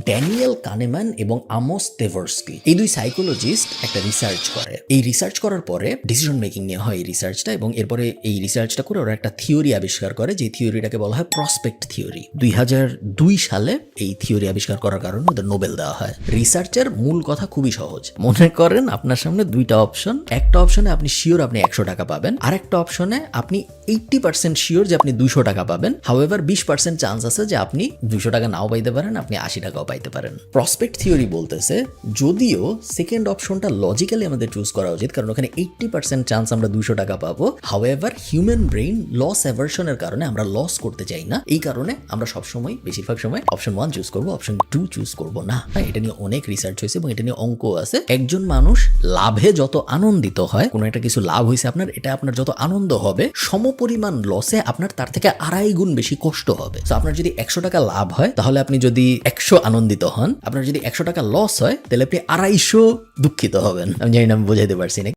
Daniel কানেম্যান এবং Amos তেভারস্কি এই দুই সাইকোলজিস্ট একটা রিসার্চ করে। এই রিসার্চ করার পরে ডিসিশন মেকিং নিয়ে হয় এই রিসার্চটা, এবং এরপরে এই রিসার্চটা করে ওরা একটা থিওরি আবিষ্কার করে, যে থিওরিটাকে বলা হয় প্রসপেক্ট থিওরি। 2002 সালে এই থিওরি আবিষ্কার করার কারণে ওদের নোবেল দেওয়া হয়। রিসার্চের মূল কথা খুবই সহজ। মনে করেন আপনার সামনে দুইটা অপশন, একটা অপশনে আপনি শিওর আপনি 100 টাকা পাবেন, আর একটা অপশনে আপনি 80% শিওর যে আপনি 200 টাকা পাবেন। হাউএভার 20% চান্স আছে যে আপনি 200 টাকা নাও পাইতে পারেন, আপনি 80 টাকাও পাইতে পারেন। প্রসপেক্ট থিওরি বলতেছে যদিও সেকেন্ড অপশনটা লজিক্যালি আমাদের চুজ করা উচিত, কারণ ওখানে 80% চান্স আমরা 200 টাকা পাবো। হাউএভার হিউম্যান ব্রেইন লস অ্যাভারশনের কারণে আমরা লস করতে চাই না, এই কারণে আমরা সবসময় বেশিরভাগ সময় অপশন 1 চুজ করবো, অপশন 2 চুজ করবো না। হ্যাঁ, এটা নিয়ে অনেক রিসার্চ হয়েছে এবং এটা নিয়ে অঙ্ক আছে। একজন মানুষ লাভে যত আনন্দিত হয়, কোনো একটা কিছু লাভ হয়েছে আপনার, এটা আপনার যত আনন্দ হবে, সমপরিমাণ লসে আপনার তার থেকে 2.5 গুণ বেশি কষ্ট হবে। তো আপনার যদি 100 টাকা লাভ হয়, তাহলে আপনি যদি 100 আনন্দিত হন। আপনার যদি 100 টাকা লস হয়, তাহলে আপনি 250 দুঃখিত হবেন। আমি জানি না আমি বোঝাইতে পারছি না।